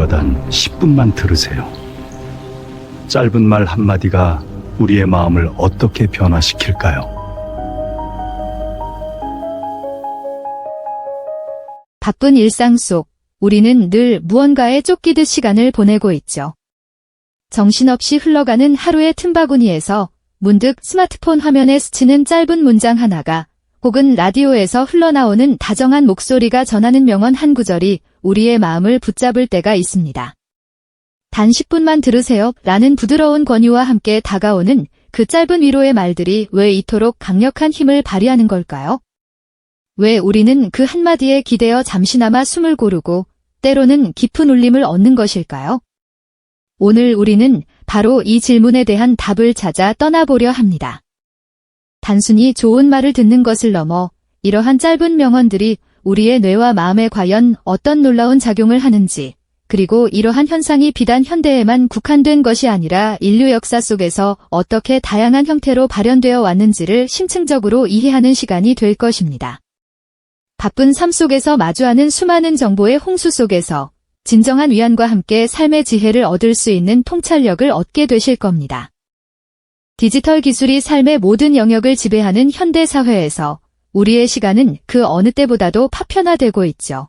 단 10분만 들으세요. 짧은 말 한마디가 우리의 마음을 어떻게 변화시킬까요? 바쁜 일상 속 우리는 늘 무언가에 쫓기듯 시간을 보내고 있죠. 정신없이 흘러가는 하루의 틈바구니에서 문득 스마트폰 화면에 스치는 짧은 문장 하나가, 혹은 라디오에서 흘러나오는 다정한 목소리가 전하는 명언 한 구절이 우리의 마음을 붙잡을 때가 있습니다. 단 10분만 들으세요 라는 부드러운 권유와 함께 다가오는 그 짧은 위로의 말들이 왜 이토록 강력한 힘을 발휘하는 걸까요? 왜 우리는 그 한마디에 기대어 잠시나마 숨을 고르고 때로는 깊은 울림을 얻는 것일까요? 오늘 우리는 바로 이 질문에 대한 답을 찾아 떠나보려 합니다. 단순히 좋은 말을 듣는 것을 넘어 이러한 짧은 명언들이 우리의 뇌와 마음에 과연 어떤 놀라운 작용을 하는지, 그리고 이러한 현상이 비단 현대에만 국한된 것이 아니라 인류 역사 속에서 어떻게 다양한 형태로 발현되어 왔는지를 심층적으로 이해하는 시간이 될 것입니다. 바쁜 삶 속에서 마주하는 수많은 정보의 홍수 속에서 진정한 위안과 함께 삶의 지혜를 얻을 수 있는 통찰력을 얻게 되실 겁니다. 디지털 기술이 삶의 모든 영역을 지배하는 현대 사회에서 우리의 시간은 그 어느 때보다도 파편화되고 있죠.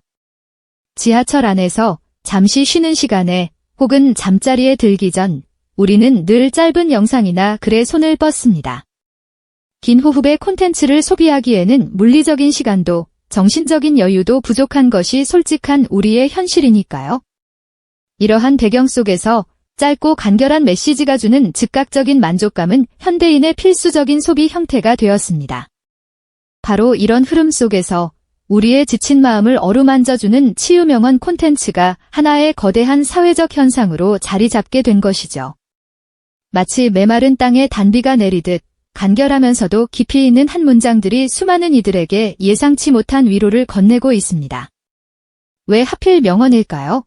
지하철 안에서 잠시 쉬는 시간에, 혹은 잠자리에 들기 전 우리는 늘 짧은 영상이나 글에 손을 뻗습니다. 긴 호흡의 콘텐츠를 소비하기에는 물리적인 시간도 정신적인 여유도 부족한 것이 솔직한 우리의 현실이니까요. 이러한 배경 속에서 짧고 간결한 메시지가 주는 즉각적인 만족감은 현대인의 필수적인 소비 형태가 되었습니다. 바로 이런 흐름 속에서 우리의 지친 마음을 어루만져주는 치유 명언 콘텐츠가 하나의 거대한 사회적 현상으로 자리 잡게 된 것이죠. 마치 메마른 땅에 단비가 내리듯 간결하면서도 깊이 있는 한 문장들이 수많은 이들에게 예상치 못한 위로를 건네고 있습니다. 왜 하필 명언일까요?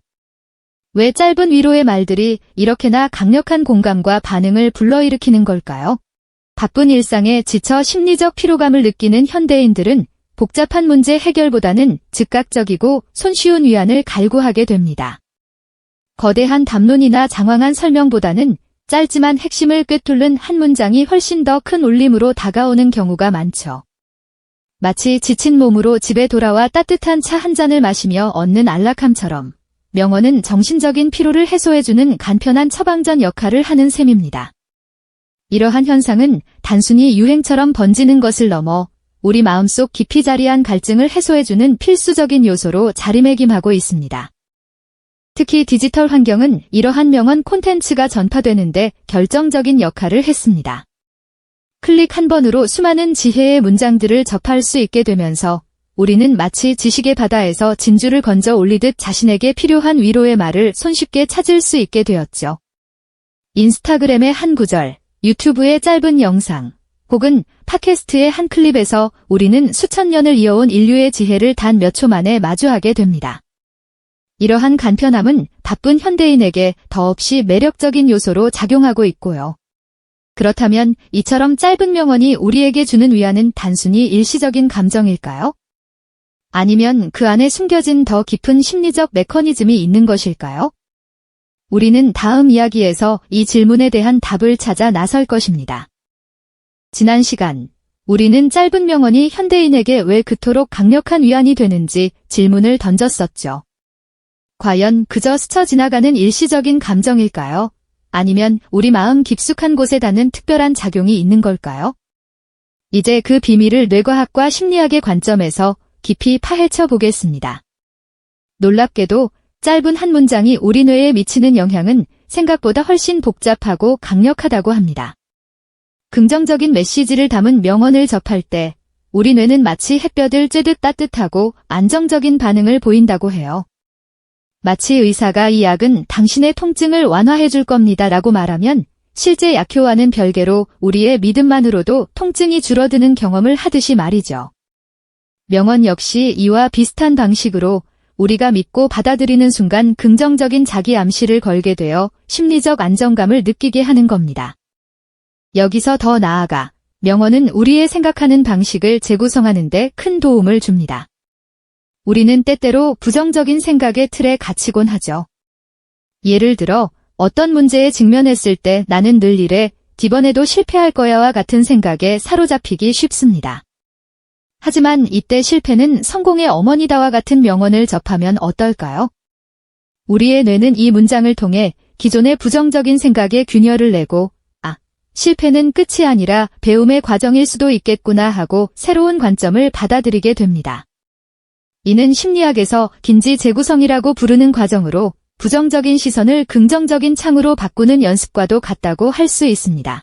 왜 짧은 위로의 말들이 이렇게나 강력한 공감과 반응을 불러일으키는 걸까요? 바쁜 일상에 지쳐 심리적 피로감을 느끼는 현대인들은 복잡한 문제 해결보다는 즉각적이고 손쉬운 위안을 갈구하게 됩니다. 거대한 담론이나 장황한 설명보다는 짧지만 핵심을 꿰뚫는 한 문장이 훨씬 더 큰 울림으로 다가오는 경우가 많죠. 마치 지친 몸으로 집에 돌아와 따뜻한 차 한 잔을 마시며 얻는 안락함처럼 명언은 정신적인 피로를 해소해주는 간편한 처방전 역할을 하는 셈입니다. 이러한 현상은 단순히 유행처럼 번지는 것을 넘어 우리 마음속 깊이 자리한 갈증을 해소해주는 필수적인 요소로 자리매김하고 있습니다. 특히 디지털 환경은 이러한 명언 콘텐츠가 전파되는데 결정적인 역할을 했습니다. 클릭 한 번으로 수많은 지혜의 문장들을 접할 수 있게 되면서 우리는 마치 지식의 바다에서 진주를 건져 올리듯 자신에게 필요한 위로의 말을 손쉽게 찾을 수 있게 되었죠. 인스타그램의 한 구절, 유튜브의 짧은 영상, 혹은 팟캐스트의 한 클립에서 우리는 수천 년을 이어온 인류의 지혜를 단 몇 초 만에 마주하게 됩니다. 이러한 간편함은 바쁜 현대인에게 더없이 매력적인 요소로 작용하고 있고요. 그렇다면 이처럼 짧은 명언이 우리에게 주는 위안은 단순히 일시적인 감정일까요? 아니면 그 안에 숨겨진 더 깊은 심리적 메커니즘이 있는 것일까요? 우리는 다음 이야기에서 이 질문에 대한 답을 찾아 나설 것입니다. 지난 시간, 우리는 짧은 명언이 현대인에게 왜 그토록 강력한 위안이 되는지 질문을 던졌었죠. 과연 그저 스쳐 지나가는 일시적인 감정일까요? 아니면 우리 마음 깊숙한 곳에 닿는 특별한 작용이 있는 걸까요? 이제 그 비밀을 뇌과학과 심리학의 관점에서 깊이 파헤쳐 보겠습니다. 놀랍게도 짧은 한 문장이 우리 뇌에 미치는 영향은 생각보다 훨씬 복잡하고 강력하다고 합니다. 긍정적인 메시지를 담은 명언을 접할 때 우리 뇌는 마치 햇볕을 쬐듯 따뜻하고 안정적인 반응을 보인다고 해요. 마치 의사가 이 약은 당신의 통증을 완화해 줄 겁니다 라고 말하면 실제 약효와는 별개로 우리의 믿음만으로도 통증이 줄어드는 경험을 하듯이 말이죠. 명언 역시 이와 비슷한 방식으로 우리가 믿고 받아들이는 순간 긍정적인 자기 암시를 걸게 되어 심리적 안정감을 느끼게 하는 겁니다. 여기서 더 나아가 명언은 우리의 생각하는 방식을 재구성하는 데 큰 도움을 줍니다. 우리는 때때로 부정적인 생각의 틀에 갇히곤 하죠. 예를 들어 어떤 문제에 직면했을 때 나는 늘 이래, 이번에도 실패할 거야와 같은 생각에 사로잡히기 쉽습니다. 하지만 이때 실패는 성공의 어머니다와 같은 명언을 접하면 어떨까요? 우리의 뇌는 이 문장을 통해 기존의 부정적인 생각에 균열을 내고 실패는 끝이 아니라 배움의 과정일 수도 있겠구나 하고 새로운 관점을 받아들이게 됩니다. 이는 심리학에서 긴지 재구성이라고 부르는 과정으로 부정적인 시선을 긍정적인 창으로 바꾸는 연습과도 같다고 할 수 있습니다.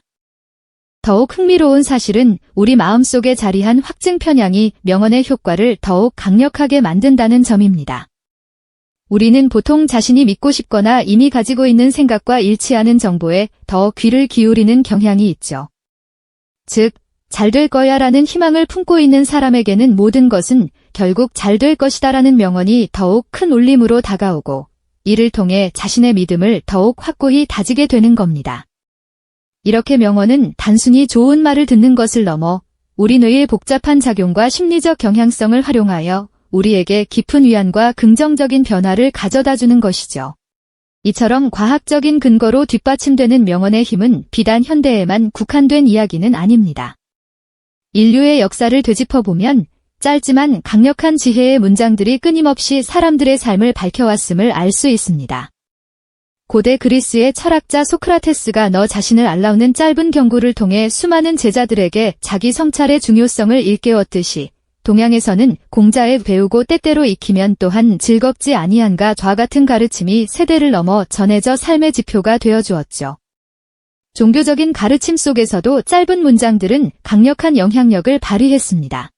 더욱 흥미로운 사실은 우리 마음속에 자리한 확증 편향이 명언의 효과를 더욱 강력하게 만든다는 점입니다. 우리는 보통 자신이 믿고 싶거나 이미 가지고 있는 생각과 일치하는 정보에 더 귀를 기울이는 경향이 있죠. 즉, 잘 될 거야 라는 희망을 품고 있는 사람에게는 모든 것은 결국 잘 될 것이다 라는 명언이 더욱 큰 울림으로 다가오고 이를 통해 자신의 믿음을 더욱 확고히 다지게 되는 겁니다. 이렇게 명언은 단순히 좋은 말을 듣는 것을 넘어 우리 뇌의 복잡한 작용과 심리적 경향성을 활용하여 우리에게 깊은 위안과 긍정적인 변화를 가져다주는 것이죠. 이처럼 과학적인 근거로 뒷받침되는 명언의 힘은 비단 현대에만 국한된 이야기는 아닙니다. 인류의 역사를 되짚어보면 짧지만 강력한 지혜의 문장들이 끊임없이 사람들의 삶을 밝혀왔음을 알 수 있습니다. 고대 그리스의 철학자 소크라테스가 너 자신을 알라우는 짧은 경고를 통해 수많은 제자들에게 자기 성찰의 중요성을 일깨웠듯이 동양에서는 공자의 배우고 때때로 익히면 또한 즐겁지 아니한가 와 같은 가르침이 세대를 넘어 전해져 삶의 지표가 되어주었죠. 종교적인 가르침 속에서도 짧은 문장들은 강력한 영향력을 발휘했습니다.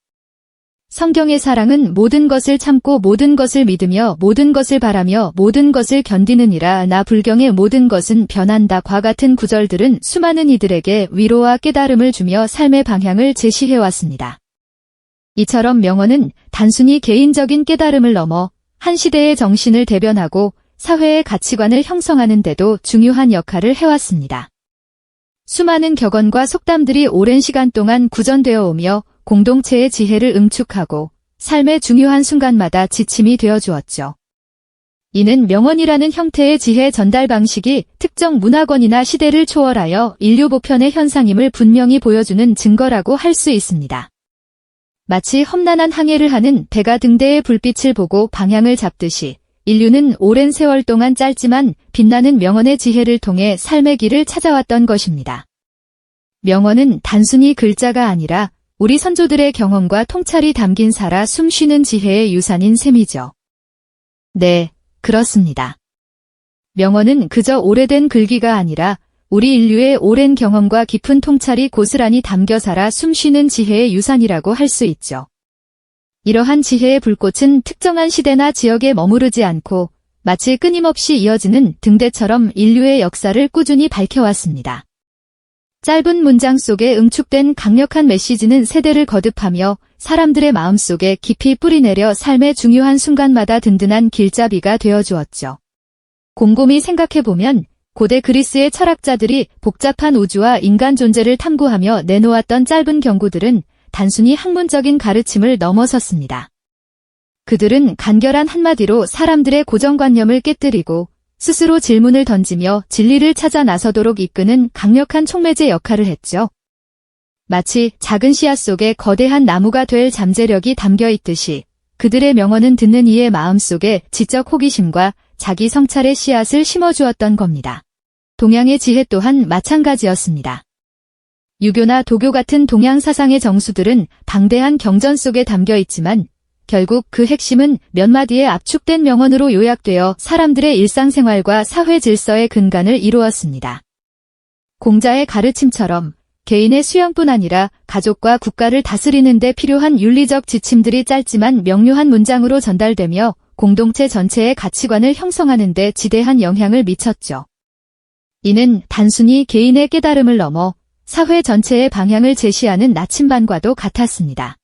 성경의 사랑은 모든 것을 참고 모든 것을 믿으며 모든 것을 바라며 모든 것을 견디느니라. 나 불경의 모든 것은 변한다 과 같은 구절들은 수많은 이들에게 위로와 깨달음을 주며 삶의 방향을 제시해왔습니다. 이처럼 명언은 단순히 개인적인 깨달음을 넘어 한 시대의 정신을 대변하고 사회의 가치관을 형성하는 데도 중요한 역할을 해왔습니다. 수많은 격언과 속담들이 오랜 시간 동안 구전되어 오며 공동체의 지혜를 응축하고 삶의 중요한 순간마다 지침이 되어주었죠. 이는 명언이라는 형태의 지혜 전달 방식이 특정 문화권이나 시대를 초월하여 인류 보편의 현상임을 분명히 보여주는 증거라고 할 수 있습니다. 마치 험난한 항해를 하는 배가 등대의 불빛을 보고 방향을 잡듯이 인류는 오랜 세월 동안 짧지만 빛나는 명언의 지혜를 통해 삶의 길을 찾아왔던 것입니다. 명언은 단순히 글자가 아니라 우리 선조들의 경험과 통찰이 담긴 살아 숨쉬는 지혜의 유산인 셈이죠. 네, 그렇습니다. 명언은 그저 오래된 글귀가 아니라 우리 인류의 오랜 경험과 깊은 통찰이 고스란히 담겨 살아 숨쉬는 지혜의 유산이라고 할 수 있죠. 이러한 지혜의 불꽃은 특정한 시대나 지역에 머무르지 않고 마치 끊임없이 이어지는 등대처럼 인류의 역사를 꾸준히 밝혀왔습니다. 짧은 문장 속에 응축된 강력한 메시지는 세대를 거듭하며 사람들의 마음속에 깊이 뿌리내려 삶의 중요한 순간마다 든든한 길잡이가 되어주었죠. 곰곰이 생각해보면 고대 그리스의 철학자들이 복잡한 우주와 인간 존재를 탐구하며 내놓았던 짧은 경고들은 단순히 학문적인 가르침을 넘어섰습니다. 그들은 간결한 한마디로 사람들의 고정관념을 깨뜨리고 스스로 질문을 던지며 진리를 찾아 나서도록 이끄는 강력한 촉매제 역할을 했죠. 마치 작은 씨앗 속에 거대한 나무가 될 잠재력이 담겨 있듯이 그들의 명언은 듣는 이의 마음속에 지적 호기심과 자기 성찰의 씨앗을 심어주었던 겁니다. 동양의 지혜 또한 마찬가지였습니다. 유교나 도교 같은 동양 사상의 정수들은 방대한 경전 속에 담겨 있지만 결국 그 핵심은 몇 마디의 압축된 명언으로 요약되어 사람들의 일상생활과 사회 질서의 근간을 이루었습니다. 공자의 가르침처럼 개인의 수양뿐 아니라 가족과 국가를 다스리는 데 필요한 윤리적 지침들이 짧지만 명료한 문장으로 전달되며 공동체 전체의 가치관을 형성하는 데 지대한 영향을 미쳤죠. 이는 단순히 개인의 깨달음을 넘어 사회 전체의 방향을 제시하는 나침반과도 같았습니다.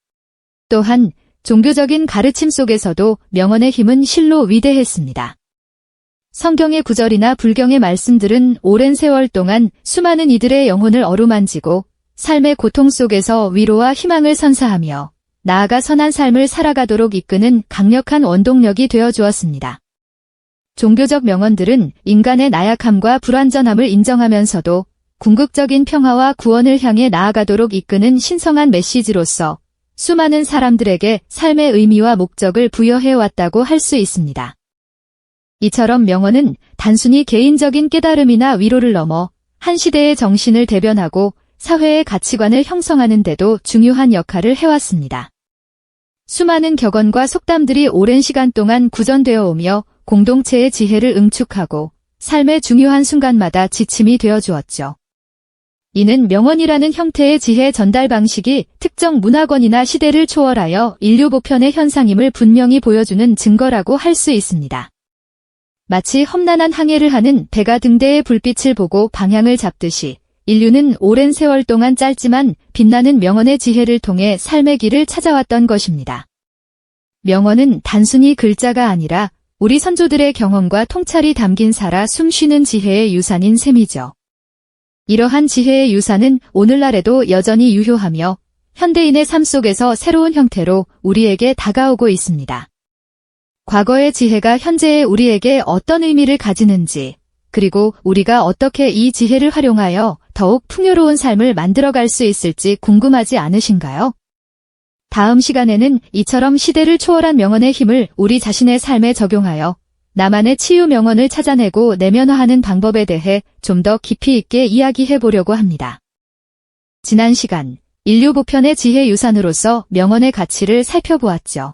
또한 종교적인 가르침 속에서도 명언의 힘은 실로 위대했습니다. 성경의 구절이나 불경의 말씀들은 오랜 세월 동안 수많은 이들의 영혼을 어루만지고 삶의 고통 속에서 위로와 희망을 선사하며 나아가 선한 삶을 살아가도록 이끄는 강력한 원동력이 되어주었습니다. 종교적 명언들은 인간의 나약함과 불완전함을 인정하면서도 궁극적인 평화와 구원을 향해 나아가도록 이끄는 신성한 메시지로서 수많은 사람들에게 삶의 의미와 목적을 부여해왔다고 할 수 있습니다. 이처럼 명언은 단순히 개인적인 깨달음이나 위로를 넘어 한 시대의 정신을 대변하고 사회의 가치관을 형성하는 데도 중요한 역할을 해왔습니다. 수많은 격언과 속담들이 오랜 시간 동안 구전되어 오며 공동체의 지혜를 응축하고 삶의 중요한 순간마다 지침이 되어 주었죠. 이는 명언이라는 형태의 지혜 전달 방식이 특정 문화권이나 시대를 초월하여 인류 보편의 현상임을 분명히 보여주는 증거라고 할 수 있습니다. 마치 험난한 항해를 하는 배가 등대의 불빛을 보고 방향을 잡듯이 인류는 오랜 세월 동안 짧지만 빛나는 명언의 지혜를 통해 삶의 길을 찾아왔던 것입니다. 명언은 단순히 글자가 아니라 우리 선조들의 경험과 통찰이 담긴 살아 숨쉬는 지혜의 유산인 셈이죠. 이러한 지혜의 유산은 오늘날에도 여전히 유효하며 현대인의 삶 속에서 새로운 형태로 우리에게 다가오고 있습니다. 과거의 지혜가 현재의 우리에게 어떤 의미를 가지는지, 그리고 우리가 어떻게 이 지혜를 활용하여 더욱 풍요로운 삶을 만들어갈 수 있을지 궁금하지 않으신가요? 다음 시간에는 이처럼 시대를 초월한 명언의 힘을 우리 자신의 삶에 적용하여 나만의 치유 명언을 찾아내고 내면화하는 방법에 대해 좀 더 깊이 있게 이야기해 보려고 합니다. 지난 시간, 인류 보편의 지혜 유산으로서 명언의 가치를 살펴보았죠.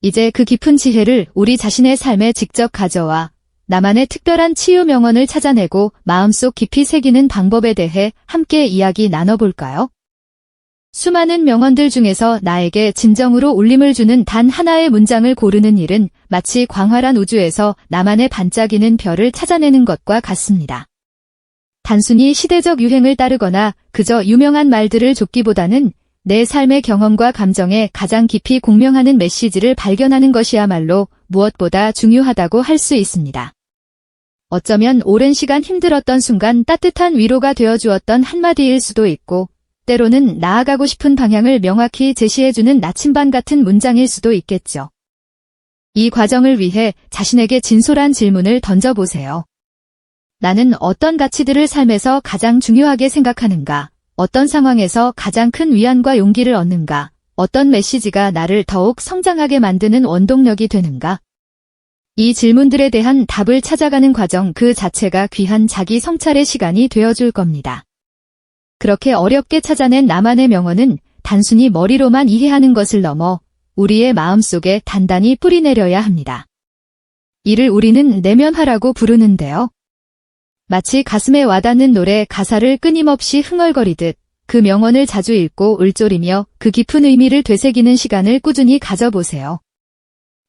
이제 그 깊은 지혜를 우리 자신의 삶에 직접 가져와 나만의 특별한 치유 명언을 찾아내고 마음속 깊이 새기는 방법에 대해 함께 이야기 나눠볼까요? 수많은 명언들 중에서 나에게 진정으로 울림을 주는 단 하나의 문장을 고르는 일은 마치 광활한 우주에서 나만의 반짝이는 별을 찾아내는 것과 같습니다. 단순히 시대적 유행을 따르거나 그저 유명한 말들을 좇기보다는 내 삶의 경험과 감정에 가장 깊이 공명하는 메시지를 발견하는 것이야말로 무엇보다 중요하다고 할 수 있습니다. 어쩌면 오랜 시간 힘들었던 순간 따뜻한 위로가 되어주었던 한마디일 수도 있고, 때로는 나아가고 싶은 방향을 명확히 제시해주는 나침반 같은 문장일 수도 있겠죠. 이 과정을 위해 자신에게 진솔한 질문을 던져보세요. 나는 어떤 가치들을 삶에서 가장 중요하게 생각하는가? 어떤 상황에서 가장 큰 위안과 용기를 얻는가? 어떤 메시지가 나를 더욱 성장하게 만드는 원동력이 되는가? 이 질문들에 대한 답을 찾아가는 과정 그 자체가 귀한 자기 성찰의 시간이 되어줄 겁니다. 그렇게 어렵게 찾아낸 나만의 명언은 단순히 머리로만 이해하는 것을 넘어 우리의 마음속에 단단히 뿌리내려야 합니다. 이를 우리는 내면화라고 부르는데요. 마치 가슴에 와닿는 노래 가사를 끊임없이 흥얼거리듯 그 명언을 자주 읽고 울조리며 그 깊은 의미를 되새기는 시간을 꾸준히 가져보세요.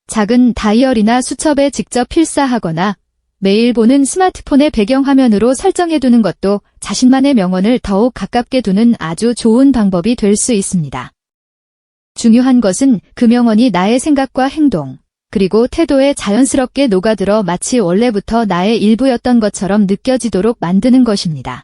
작은 다이어리나 수첩에 직접 필사하거나 매일 보는 스마트폰의 배경화면으로 설정해두는 것도 자신만의 명언을 더욱 가깝게 두는 아주 좋은 방법이 될 수 있습니다. 중요한 것은 그 명언이 나의 생각과 행동, 그리고 태도에 자연스럽게 녹아들어 마치 원래부터 나의 일부였던 것처럼 느껴지도록 만드는 것입니다.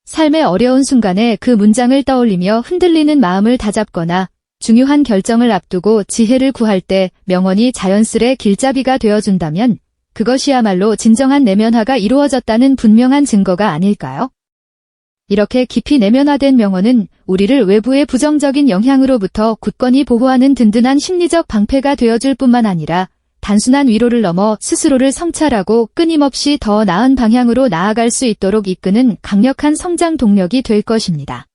삶의 어려운 순간에 그 문장을 떠올리며 흔들리는 마음을 다잡거나 중요한 결정을 앞두고 지혜를 구할 때 명언이 자연스레 길잡이가 되어준다면 그것이야말로 진정한 내면화가 이루어졌다는 분명한 증거가 아닐까요? 이렇게 깊이 내면화된 명언은 우리를 외부의 부정적인 영향으로부터 굳건히 보호하는 든든한 심리적 방패가 되어줄 뿐만 아니라 단순한 위로를 넘어 스스로를 성찰하고 끊임없이 더 나은 방향으로 나아갈 수 있도록 이끄는 강력한 성장 동력이 될 것입니다.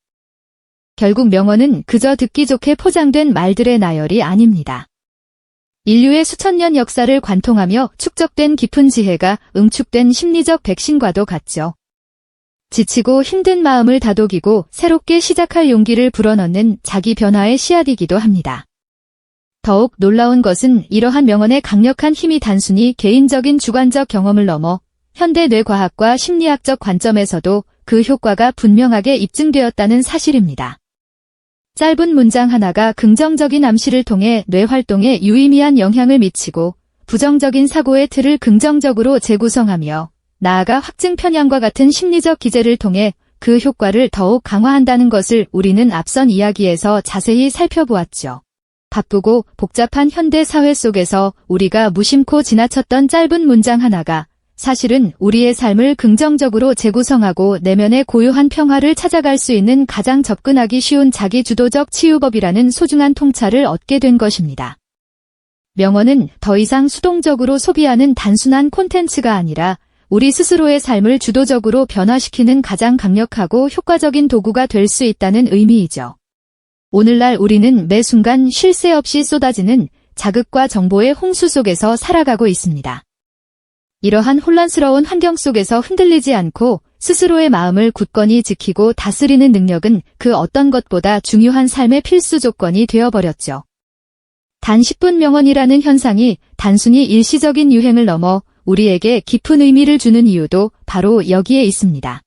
결국 명언은 그저 듣기 좋게 포장된 말들의 나열이 아닙니다. 인류의 수천 년 역사를 관통하며 축적된 깊은 지혜가 응축된 심리적 백신과도 같죠. 지치고 힘든 마음을 다독이고 새롭게 시작할 용기를 불어넣는 자기 변화의 씨앗이기도 합니다. 더욱 놀라운 것은 이러한 명언의 강력한 힘이 단순히 개인적인 주관적 경험을 넘어 현대 뇌과학과 심리학적 관점에서도 그 효과가 분명하게 입증되었다는 사실입니다. 짧은 문장 하나가 긍정적인 암시를 통해 뇌 활동에 유의미한 영향을 미치고 부정적인 사고의 틀을 긍정적으로 재구성하며 나아가 확증 편향과 같은 심리적 기제를 통해 그 효과를 더욱 강화한다는 것을 우리는 앞선 이야기에서 자세히 살펴보았죠. 바쁘고 복잡한 현대 사회 속에서 우리가 무심코 지나쳤던 짧은 문장 하나가 사실은 우리의 삶을 긍정적으로 재구성하고 내면의 고요한 평화를 찾아갈 수 있는 가장 접근하기 쉬운 자기주도적 치유법이라는 소중한 통찰을 얻게 된 것입니다. 명언은 더 이상 수동적으로 소비하는 단순한 콘텐츠가 아니라 우리 스스로의 삶을 주도적으로 변화시키는 가장 강력하고 효과적인 도구가 될 수 있다는 의미이죠. 오늘날 우리는 매 순간 쉴 새 없이 쏟아지는 자극과 정보의 홍수 속에서 살아가고 있습니다. 이러한 혼란스러운 환경 속에서 흔들리지 않고 스스로의 마음을 굳건히 지키고 다스리는 능력은 그 어떤 것보다 중요한 삶의 필수 조건이 되어버렸죠. 단 10분 명언이라는 현상이 단순히 일시적인 유행을 넘어 우리에게 깊은 의미를 주는 이유도 바로 여기에 있습니다.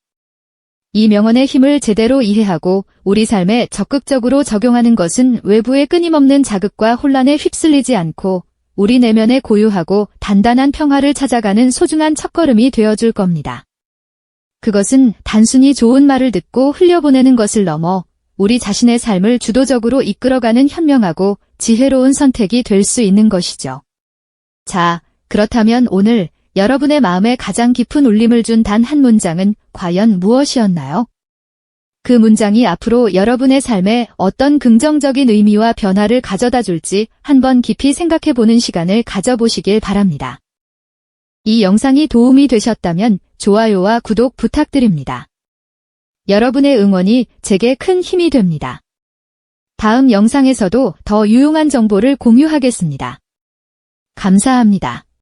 이 명언의 힘을 제대로 이해하고 우리 삶에 적극적으로 적용하는 것은 외부의 끊임없는 자극과 혼란에 휩쓸리지 않고 우리 내면의 고요하고 단단한 평화를 찾아가는 소중한 첫걸음이 되어줄 겁니다. 그것은 단순히 좋은 말을 듣고 흘려보내는 것을 넘어 우리 자신의 삶을 주도적으로 이끌어가는 현명하고 지혜로운 선택이 될 수 있는 것이죠. 자, 그렇다면 오늘 여러분의 마음에 가장 깊은 울림을 준 단 한 문장은 과연 무엇이었나요? 그 문장이 앞으로 여러분의 삶에 어떤 긍정적인 의미와 변화를 가져다 줄지 한번 깊이 생각해보는 시간을 가져보시길 바랍니다. 이 영상이 도움이 되셨다면 좋아요와 구독 부탁드립니다. 여러분의 응원이 제게 큰 힘이 됩니다. 다음 영상에서도 더 유용한 정보를 공유하겠습니다. 감사합니다.